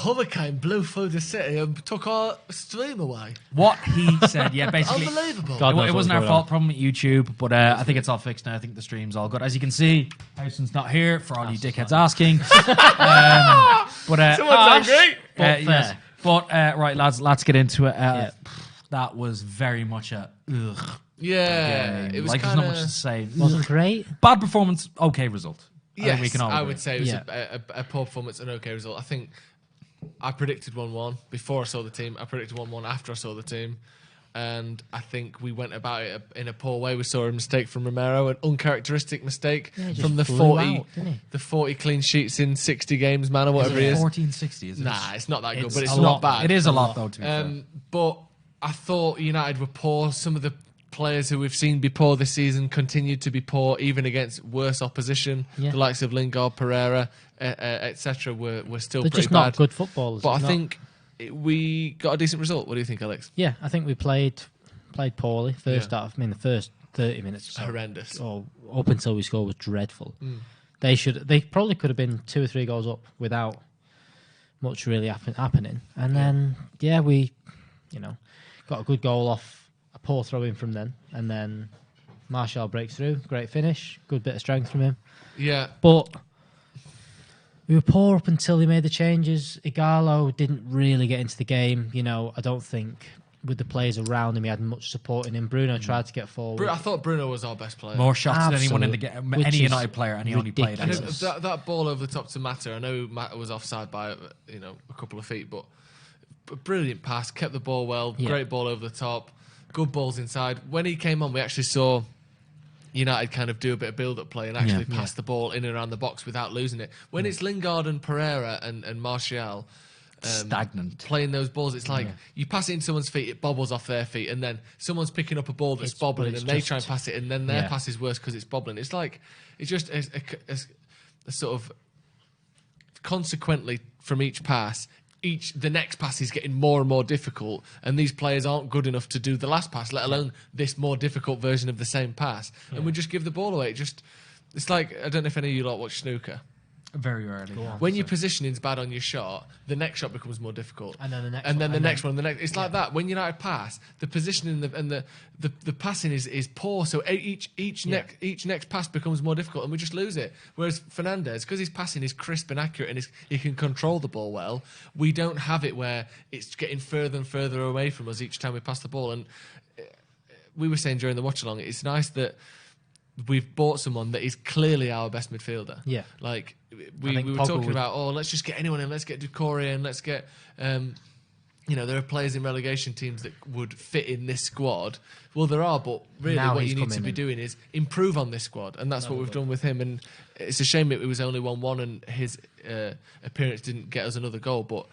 hurricane blew through the city and took our stream away. What he said, basically. Unbelievable. It wasn't our fault, problem with YouTube, but I think it's all fixed now. I think the stream's all good. As you can see, Howson's not here for all you dickheads asking. Someone's angry. Yes. But right, lads, let's get into it. That was very much a ugh. Yeah, it was like there's not much to say. Wasn't great. Bad performance, okay result. Yes, we can all I agree. would say it was a poor performance, an okay result. I think I predicted 1-1 before I saw the team. I predicted 1-1 after I saw the team. And I think we went about it in a poor way. We saw a mistake from Romero, an uncharacteristic mistake from the 40 clean sheets in 60 games, man, or whatever it is. 1460, is it? Nah, it's not that good, but a it's lot. not bad. It is a lot, though, to be fair. But I thought United were poor. Some of the players who we've seen be poor this season continued to be poor, even against worse opposition. Yeah. The likes of Lingard, Pereira, etc. were still They're pretty just bad. not good footballers. But I think we got a decent result. What do you think, Alex? Yeah, I think we played poorly. The first 30 minutes horrendous. Or up until we scored was dreadful. They probably could have been 2 or 3 goals up without much really happening. And then we got a good goal off a poor throw in from then, and then Martial breaks through, great finish, good bit of strength from him. Yeah. But we were poor up until he made the changes. Igalo didn't really get into the game. I don't think with the players around him he had much support in him. Bruno tried to get forward. I thought Bruno was our best player. More shots than anyone in the game, any United player, and he only played. And that ball over the top to Mata, I know Mata was offside by a couple of feet, but brilliant pass, kept the ball well, great ball over the top, good balls inside. When he came on, we actually saw United kind of do a bit of build-up play and actually pass the ball in and around the box without losing it. When it's Lingard and Pereira and Martial stagnant playing those balls, it's like you pass it in someone's feet, it bobbles off their feet, and then someone's picking up a ball that's bobbling, and they try and pass it, and then their pass is worse because it's bobbling. It's like it's just a sort of consequently from each pass. The next pass is getting more and more difficult, and these players aren't good enough to do the last pass, let alone this more difficult version of the same pass. And we just give the ball away. It's like, I don't know if any of you lot watch snooker. Very early. When your positioning's bad on your shot, the next shot becomes more difficult. And then the next one. It's like that. When United pass, the positioning and the passing is poor. So each next pass becomes more difficult, and we just lose it. Whereas Fernandes, because his passing is crisp and accurate, and he can control the ball well, we don't have it where it's getting further and further away from us each time we pass the ball. And we were saying during the watch along, it's nice that we've bought someone that is clearly our best midfielder. Yeah. Like, we were talking about, let's just get anyone in, let's get Ducouré in, let's get, there are players in relegation teams that would fit in this squad. Well, there are, but really now what you need to be doing is improve on this squad, and that's what we've done with him. And it's a shame it was only 1-1 and his appearance didn't get us another goal, but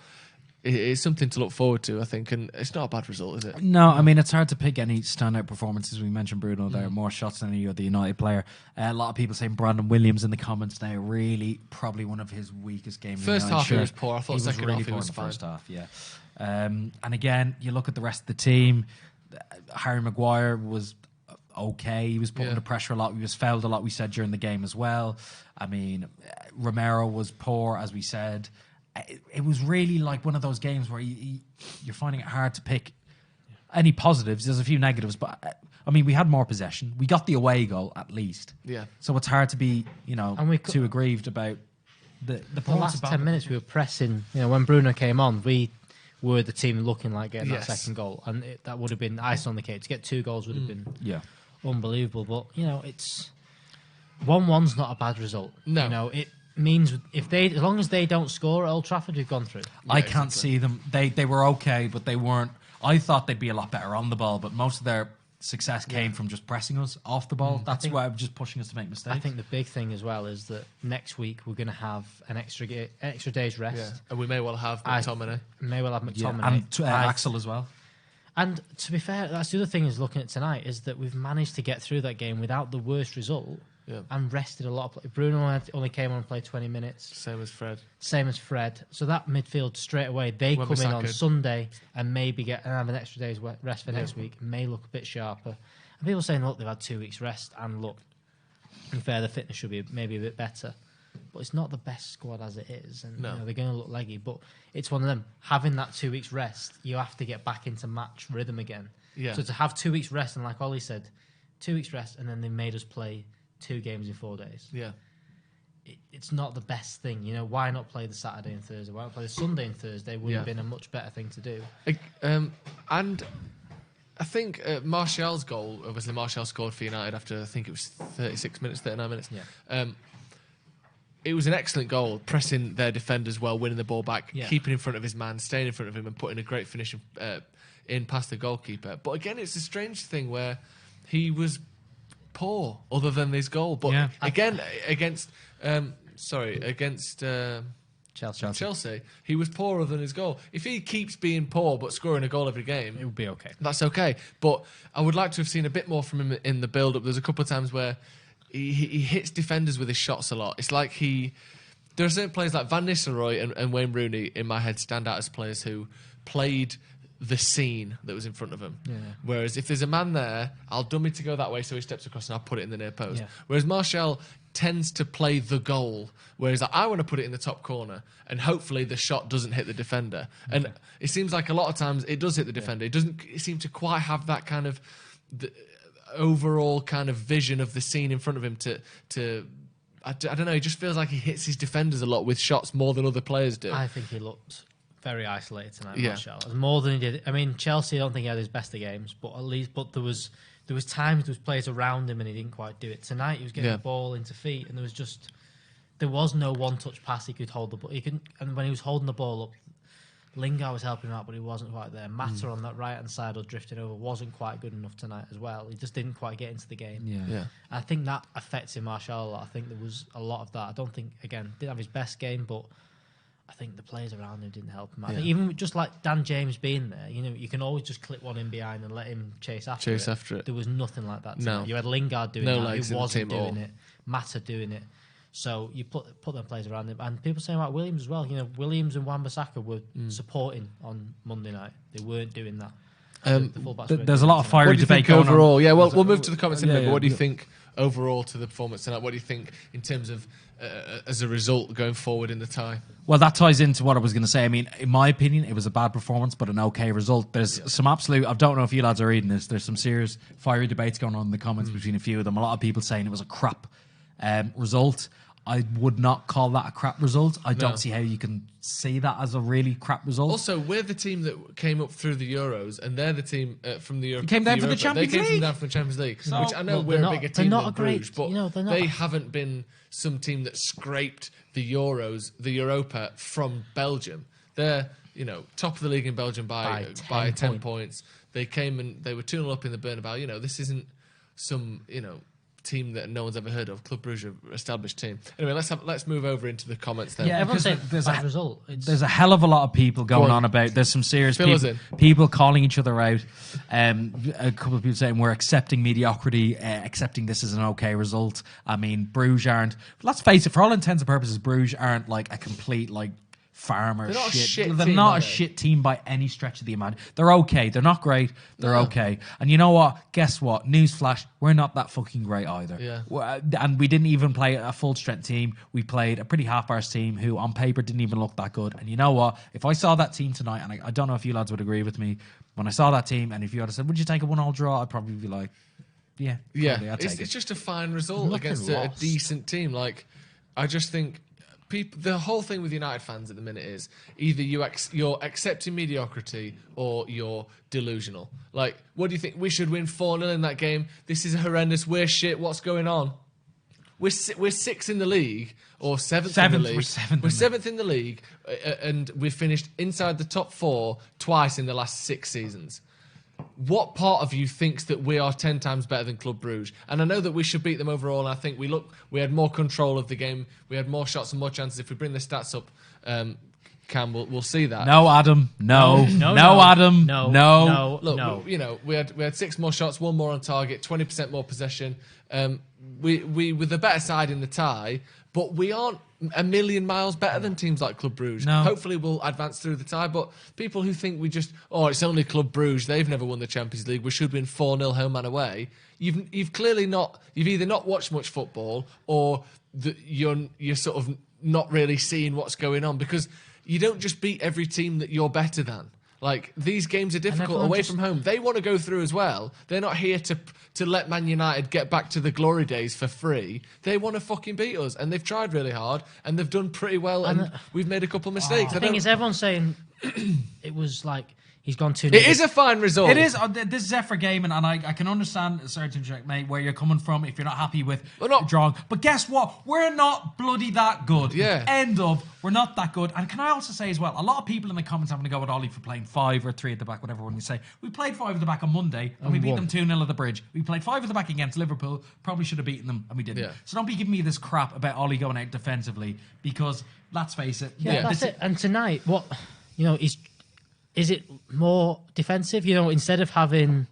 it's something to look forward to, I think, and it's not a bad result, is it? No, I mean, it's hard to pick any standout performances. We mentioned Bruno there, more shots than any other United player. A lot of people saying Brandon Williams in the comments now, really probably one of his weakest games. First half he was poor. I thought second half he was fine. First half, yeah. And again, you look at the rest of the team. Harry Maguire was okay. He was put under pressure a lot. He was fouled a lot, we said, during the game as well. I mean, Romero was poor, as we said. It was really like one of those games where you're finding it hard to pick any positives. There's a few negatives, but I mean, we had more possession. We got the away goal at least. Yeah. So it's hard to be, too aggrieved about the last 10 minutes. We were pressing. When Bruno came on, we were the team looking like getting that second goal, and that would have been ice on the cake. To get 2 goals would have been unbelievable. But it's 1-1's not a bad result. No, it means as long as they don't score at Old Trafford, we've gone through. I can't see them. They were okay, but they weren't. I thought they'd be a lot better on the ball, but most of their success came from just pressing us off the ball. That's why I'm just pushing us to make mistakes. I think the big thing as well is that next week we're going to have an extra day's rest. Yeah. And we may well have McTominay. And Axel as well. And to be fair, that's the other thing is looking at tonight is that we've managed to get through that game without the worst result. Yeah. And rested a lot. Bruno only came on and played 20 minutes. Same as Fred. So that midfield straight away, they come in on Sunday and maybe have an extra day's rest for next week. May look a bit sharper. And people saying, look, they've had 2 weeks rest. And look, to be fair, the fitness should be maybe a bit better. but it's not the best squad as it is, and No. they're going to look leggy. But it's one of them. Having that 2 weeks rest, you have to get back into match rhythm again. Yeah. So to have 2 weeks rest, and like Ollie said, 2 weeks rest, and then they made us play 2 games in 4 days. Yeah. It's not the best thing. Why not play the Saturday and Thursday? Why not play the Sunday and Thursday? Would have been a much better thing to do. And I think Martial's goal, obviously Martial scored for United after, I think it was 36 minutes, 39 minutes. Yeah. It was an excellent goal, pressing their defenders well, winning the ball back, Yeah. keeping in front of his man, staying in front of him and putting a great finish in past the goalkeeper. But again, it's a strange thing where he was poor other than his goal. But again, against Chelsea, he was poorer than his goal. If he keeps being poor but scoring a goal every game, It would be okay. that's okay. But I would like to have seen a bit more from him in the build-up. There's a couple of times where he hits defenders with his shots a lot. It's like there are certain players like Van Nistelrooy and Wayne Rooney in my head stand out as players who played the scene that was in front of him. Yeah. Whereas if there's a man there, I'll dummy to go that way so he steps across and I'll put it in the near post. Yeah. Whereas Martial tends to play the goal, whereas I want to put it in the top corner and hopefully the shot doesn't hit the defender. And it seems like a lot of times it does hit the defender. It doesn't seem to quite have that kind of the overall kind of vision of the scene in front of him to I don't know, he just feels like he hits his defenders a lot with shots more than other players do. I think he looked very isolated tonight, Yeah. Martial. More than he did. I mean, Chelsea, I don't think he had his best of games, but there was times there was players around him and he didn't quite do it. Tonight he was getting the ball into feet, and there was no one-touch pass he could hold the ball. And when he was holding the ball up, Lingard was helping him out, but he wasn't quite there. Mata on that right-hand side or drifting over wasn't quite good enough tonight as well. He just didn't quite get into the game. Yeah. I think that affected Martial a lot. I think there was a lot of that. I don't think, again, didn't have his best game, but I think the players around him didn't help him. I think even just like Dan James being there, you can always just clip one in behind and let him chase after it. There was nothing like that tonight. No. You had Lingard doing No that, legs who in the wasn't team at all. doing it. Mata doing it. So you put them players around him. And people saying about Williams as well. Williams and Wan-Bissaka were supporting on Monday night. They weren't doing that. The fullbacks weren't There's a doing lot that of tonight. fiery What do you debate think going overall? on. Yeah, well, we'll move to the comments in a minute. yeah, But what do you yeah. think overall to the performance tonight? What do you think in terms of as a result going forward in the tie? Well, that ties into what I was going to say. I mean, in my opinion, it was a bad performance, but an okay result. There's some absolute, I don't know if you lads are reading this, there's some serious fiery debates going on in the comments between a few of them. A lot of people saying it was a crap result. I would not call that a crap result. I don't see how you can see that as a really crap result. Also, we're the team that came up through the Euros, and they're the team from the Europa. Came down from the Europa. Champions They came League. down from the Champions League, So- which I know Well, we're they're a not- bigger they're team not than a great- Bruges, but they're not- they haven't been some team that scraped the Euros, the Europa from Belgium. They're top of the league in Belgium by 10 points. They came and they were 2-0 up in the Bernabeu. This isn't some team that no one's ever heard of. Club Brugge, established team. Anyway, let's move over into the comments then. Yeah, Everyone because said there's bad a- result. There's a hell of a lot of people going on about. There's some serious Fill us people calling each other out. A couple of people saying we're accepting mediocrity, accepting this is an okay result. I mean, Bruges aren't. Let's face it, for all intents and purposes, Bruges aren't like a complete farmer They're not a shit. shit They're team, not are a they? shit team by any stretch of the imagination. They're okay. They're not great. They're okay. And you know what? Guess what? Newsflash: we're not that fucking great either. Yeah. And we didn't even play a full strength team. We played a pretty half-arsed team who, on paper, didn't even look that good. And you know what? If I saw that team tonight, and I don't know if you lads would agree with me, when I saw that team, and if you had said, "Would you take a 1-1 draw?" I'd probably be like, "Yeah, probably, I'd take it's it." just a fine result Nothing against a lost. decent team. I just think the whole thing with United fans at the minute is either you're accepting mediocrity or you're delusional. What do you think? We should win 4-0 in that game. This is horrendous. We're shit. What's going on? We're sixth in the league or seventh in the league. We're seventh in the league, and we've finished inside the top 4 twice in the last 6 seasons. What part of you thinks that we are 10 times better than Club Brugge? And I know that we should beat them overall, and I think we had more control of the game. We had more shots and more chances. If we bring the stats up, Cam, we'll see that. No, Adam. No, Adam. No. Look, we had 6 more shots, 1 more on target, 20% more possession. We were the better side in the tie, but we aren't a million miles better than teams like Club Brugge. No. Hopefully we'll advance through the tie, but people who think it's only Club Brugge, they've never won the Champions League, we should win 4-0 home and away. You've clearly not, you've either not watched much football or you're sort of not really seeing what's going on, because you don't just beat every team that you're better than. Like, these games are difficult away from home. They want to go through as well. They're not here to let Man United get back to the glory days for free. They want to fucking beat us, and they've tried really hard, and they've done pretty well, and we've made a couple of mistakes. The thing is, everyone's saying it was like he's gone too. It is a fine result. It is. This Zephyr game, and I can understand, sorry to interject, mate, where you're coming from if you're not happy with drawing. But guess what? We're not bloody that good. Yeah. End of. We're not that good. And can I also say as well, a lot of people in the comments having to go with Ollie for playing 5 or 3 at the back, whatever one you say. We played 5 at the back on Monday, and we beat them 2-0 at the Bridge. We played 5 at the back against Liverpool. Probably should have beaten them, and we didn't. Yeah. So don't be giving me this crap about Ollie going out defensively, because let's face it. Yeah, that's it. And tonight, is it more defensive? Instead of having...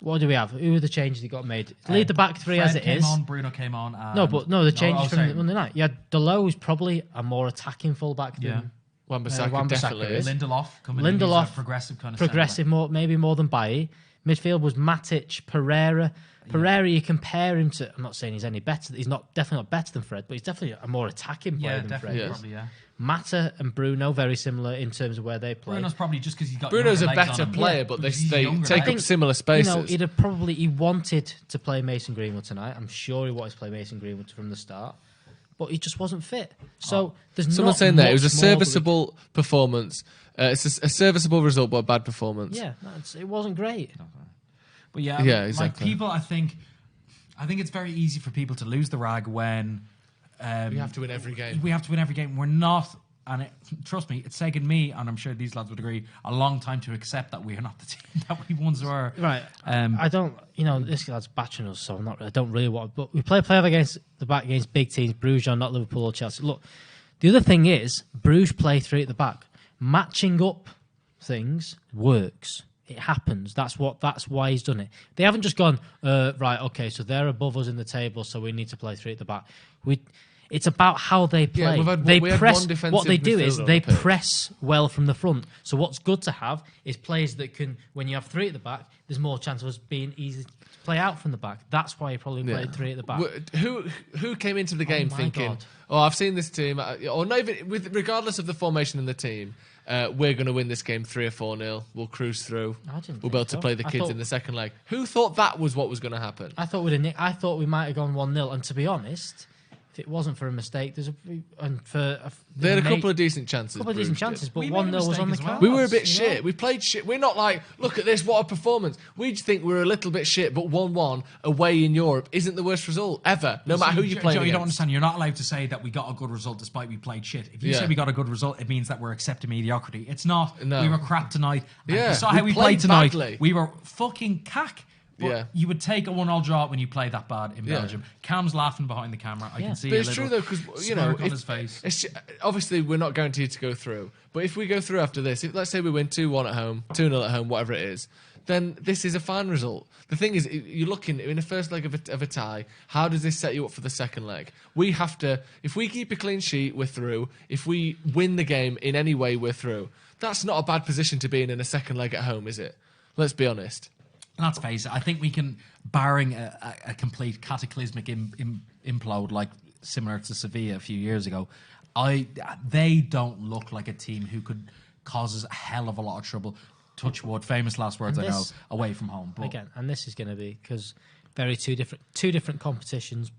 What do we have? Who are the changes that got made? Leave the back three Fred as it came is. on, Bruno came on. The changes from Monday night. Yeah, Delo is probably a more attacking fullback than Wan-Bissaka definitely is. Lindelof coming in. He's a progressive kind of maybe more than Bailly. Midfield was Matic, Pereira. Pereira, you compare him to... I'm not saying he's any better. He's definitely not better than Fred, but he's definitely a more attacking player than Fred. Probably, yeah. Mata and Bruno, very similar in terms of where they play. Bruno's probably just because he's got... Bruno's a better player, but they take up similar spaces. He wanted to play Mason Greenwood tonight. I'm sure he wanted to play Mason Greenwood from the start, but he just wasn't fit. So there's someone saying that it was a serviceable performance. It's a serviceable result, but a bad performance. Yeah, it wasn't great. But yeah, exactly. People, I think it's very easy for people to lose the rag when we have to win every game. We're not, and trust me, it's taken me, and I'm sure these lads would agree, a long time to accept that we are not the team that we once were. Right. I don't, this lad's batching us, so I don't really want. But we play against the back against big teams, Bruges, not Liverpool or Chelsea. Look, the other thing is Bruges play 3 at the back. Matching up things works. It happens. That's why he's done it. They haven't just gone, right, okay, so they're above us in the table, so we need to play 3 at the back. It's about how they play. What they do is they press well from the front. So what's good to have is players that can, when you have 3 at the back, there's more chance of us being easy to play out from the back. That's why he probably played 3 at the back. Who came into the game thinking, I've seen this team, or not even, regardless of the formation in the team, we're going to win this game 3 or 4-0. We'll cruise through. We'll be able to play the kids in the second leg. Who thought that was what was going to happen? I thought we might have gone 1-0. And to be honest, if it wasn't for a mistake, they had a couple of decent chances. But 1-0 was on the cards. We were a bit shit. We played shit. We're not like, look at this, what a performance. We just think we're a little bit shit, but 1-1 away in Europe isn't the worst result ever, no matter who you play against. You don't understand. You're not allowed to say that we got a good result despite we played shit. If you say we got a good result, it means that we're accepting mediocrity. It's not. No. We were crap tonight. Yeah. You saw how we played tonight. Badly. We were fucking cack. But you would take a 1-1 draw when you play that bad in Belgium. Cam's laughing behind the camera. I can see. But it's true though, because on his face. Obviously we're not guaranteed to go through. But if we go through after this, let's say we win 2-1 at home, 2-0 at home, whatever it is, then this is a fine result. The thing is, you're looking in the first leg of a tie. How does this set you up for the second leg? We have to. If we keep a clean sheet, we're through. If we win the game in any way, we're through. That's not a bad position to be in a second leg at home, is it? Let's be honest. Let's face it, I think we can, barring a complete cataclysmic implode like similar to Sevilla a few years ago, they don't look like a team who could cause us a hell of a lot of trouble. Touch wood, famous last words, I know, away from home. But again, and this is going to be because two different competitions,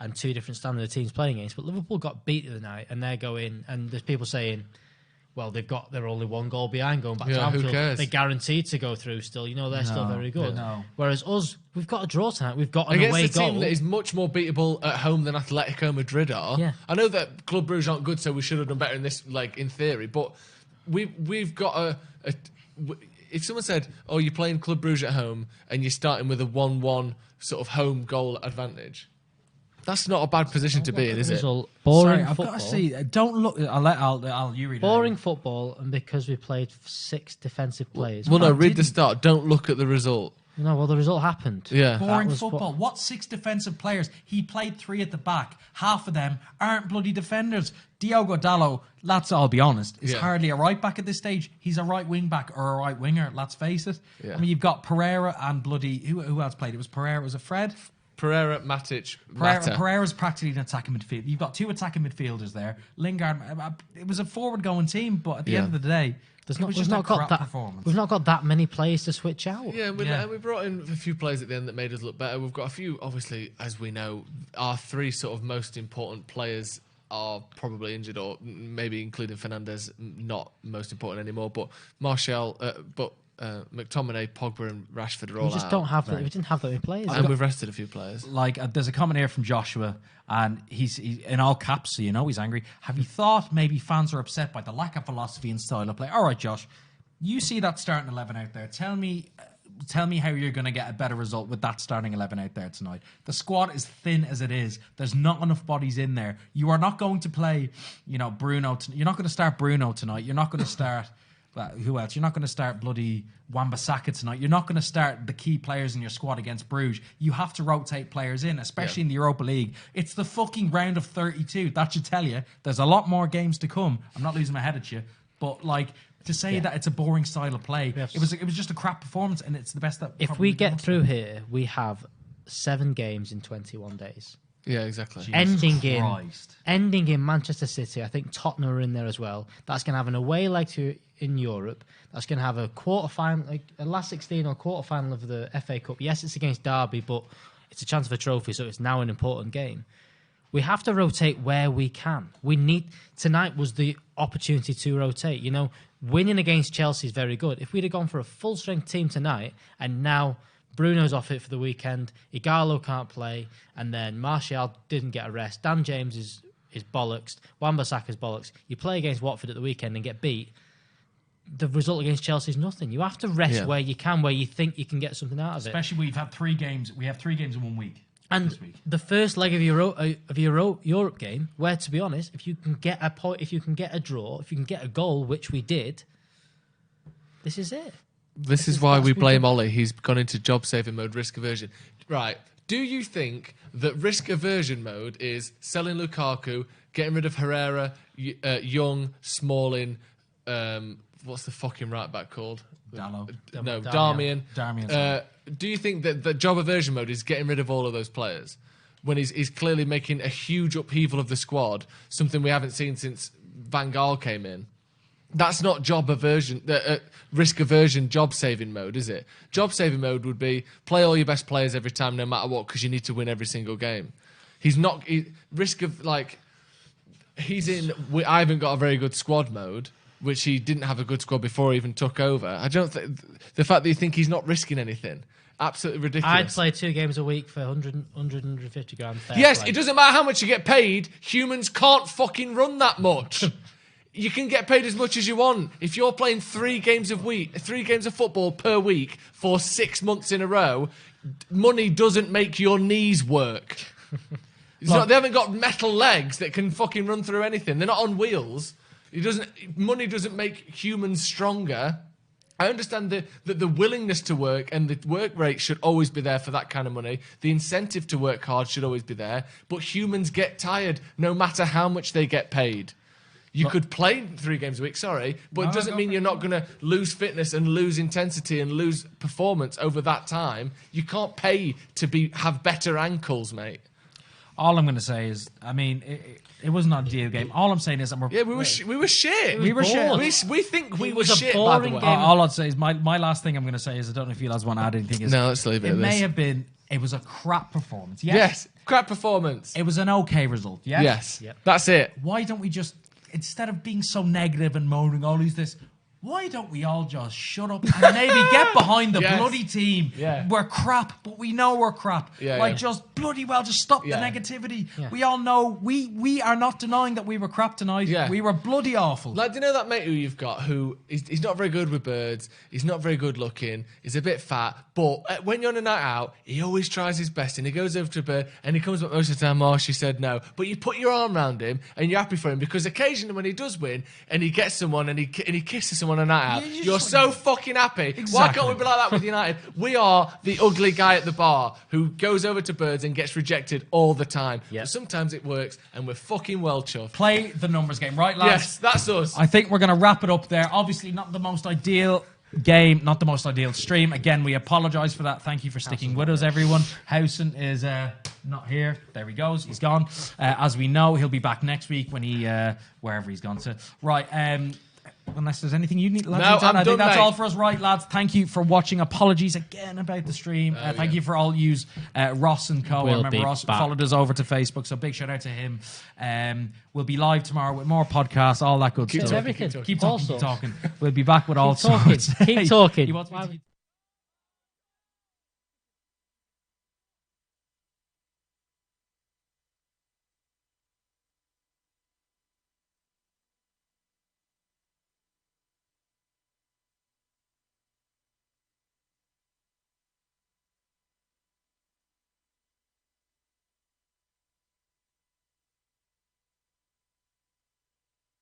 and 2 different standard of teams playing against. But Liverpool got beat the other night, and they're going, and there's people saying, well, they're only 1 goal behind going back to Anfield. Who cares? They're guaranteed to go through still. They're still very good. No. Whereas us, we've got a draw tonight. We've got an against away a team goal. that is much more beatable at home than Atletico Madrid are. Yeah. I know that Club Brugge aren't good, so we should have done better in this, like in theory. But we've got if someone said, "Oh, you're playing Club Brugge at home and you're starting with a 1-1 sort of home goal advantage," that's not a bad position to be in, is it? Boring Sorry, football. I've got to see. Don't look. I'll you read it. Boring football, and because we played 6 defensive players. Well, no, read the start. Don't look at the result. No, well, the result happened. Yeah. Boring football. What 6 defensive players? He played 3 at the back. Half of them aren't bloody defenders. Diogo Dalot, I'll be honest, is hardly a right back at this stage. He's a right wing back or a right winger, let's face it. Yeah. I mean, you've got Pereira and bloody... Who else played? It was Pereira. Was it Fred? Pereira, Matic, Mata. Pereira's practically an attacking midfield. You've got two attacking midfielders there. Lingard, it was a forward-going team, but at the end of the day, we've not got that many players to switch out. Yeah, and we brought in a few players at the end that made us look better. We've got a few, obviously, as we know, our three sort of most important players are probably injured, or maybe including Fernandes, not most important anymore. But Martial, McTominay, Pogba, and Rashford are all We just out. don't have that. We didn't have that many players. And we've rested a few players. Like, there's a comment here from Joshua, and he's in all caps, so you know he's angry. Have you thought maybe fans are upset by the lack of philosophy and style of play? All right, Josh, you see that starting 11 out there. Tell me how you're going to get a better result with that starting 11 out there tonight. The squad is thin as it is. There's not enough bodies in there. You are not going to play, Bruno. You're not going to start Bruno tonight. You're not going to start... who else? You're not going to start bloody Wan-Bissaka tonight. You're not going to start the key players in your squad against Brugge. You have to rotate players in, especially in the Europa League. It's the fucking round of 32. That should tell you. There's a lot more games to come. I'm not losing my head at you. But, to say that it's a boring style of play, it was just a crap performance, and it's the best that... If we get through here, we have 7 games in 21 days. Yeah, exactly. Ending in Manchester City. I think Tottenham are in there as well. That's going to have an away leg in Europe. That's going to have a quarterfinal, a last 16 or quarterfinal of the FA Cup. Yes, it's against Derby, but it's a chance for a trophy, so it's now an important game. We have to rotate where we can. Tonight was the opportunity to rotate. Winning against Chelsea is very good. If we'd have gone for a full strength team tonight, and now Bruno's off it for the weekend, Ighalo can't play, and then Martial didn't get a rest. Dan James is bollocks. Wan-Bissaka's bollocks. You play against Watford at the weekend and get beat. The result against Chelsea is nothing. You have to rest where you can, where you think you can get something out of it. Especially we've had 3 games. We have 3 games in 1 week. And the first leg of your Europe game, where, to be honest, if you can get a point, if you can get a draw, if you can get a goal, which we did, this is it. This is why we blame Ollie. He's gone into job-saving mode, risk aversion. Right. Do you think that risk aversion mode is selling Lukaku, getting rid of Herrera, Young, Smalling, what's the fucking right-back called? Dallo. No, Darmian. Darmian. Do you think that the job aversion mode is getting rid of all of those players when he's clearly making a huge upheaval of the squad, something we haven't seen since Van Gaal came in? That's not job aversion, risk aversion, job saving mode, is it? Job saving mode would be play all your best players every time, no matter what, because you need to win every single game. He's not risk of he's in. I haven't got a very good squad mode, which he didn't have a good squad before he even took over. I don't think the fact that you think he's not risking anything. Absolutely ridiculous. I'd play 2 games a week for 150 grand. Yes, it doesn't matter how much you get paid. Humans can't fucking run that much. You can get paid as much as you want. If you're playing 3 games of football per week for 6 months in a row, money doesn't make your knees work. They haven't got metal legs that can fucking run through anything. They're not on wheels. Money doesn't make humans stronger. I understand that the willingness to work and the work rate should always be there for that kind of money. The incentive to work hard should always be there. But humans get tired no matter how much they get paid. You could play 3 games a week, but it doesn't mean you're not going to lose fitness and lose intensity and lose performance over that time. You can't pay to have better ankles, mate. All I'm going to say is, it was not a deal game. All I'm saying is that we were shit. We were shit. We think we were was a shit, boring by the way. game. all I'd say is my last thing I'm going to say is, I don't know if you lads want to add anything. No, let's leave it at this. It was a crap performance. Yes, crap performance. It was an okay result. Yes. That's it. Why don't we just, instead of being so negative and moaning all this, why don't we all just shut up and maybe get behind the bloody team? Yeah. We're crap, but we know we're crap. Just bloody well, just stop the negativity. Yeah. We all know we are not denying that we were crap tonight. Yeah. We were bloody awful. Do you know that mate who you've got who he's not very good with birds, he's not very good looking, he's a bit fat, but when you're on a night out, he always tries his best and he goes over to a bird and he comes up most of the time, oh, she said no. But you put your arm around him and you're happy for him because occasionally when he does win and he gets someone and he kisses someone on a night out, you're so fucking happy. Exactly. Why can't we be like that with United? We are the ugly guy at the bar who goes over to birds and gets rejected all the time. Yep. But sometimes it works and we're fucking well chuffed. Play the numbers game, right, lads? Yes, that's us. I think we're going to wrap it up there. Obviously, not the most ideal game, not the most ideal stream. Again, we apologise for that. Thank you for sticking with us, everyone. Housen is not here. There he goes. He's gone. As we know, he'll be back next week when he wherever he's gone to. Right. Unless there's anything you need, lads. No, I'm I think done, that's mate. all for us, right, lads? Thank you for watching. Apologies again about the stream. Thank you for all yous, Ross and Co. We'll Remember, be Ross back. followed us over to Facebook, so big shout out to him. We'll be live tomorrow with more podcasts, all that good stuff. Everything. Keep All talking, keep sorts. talking. We'll be back with all Keep talking. sorts. Keep talking. You want me to-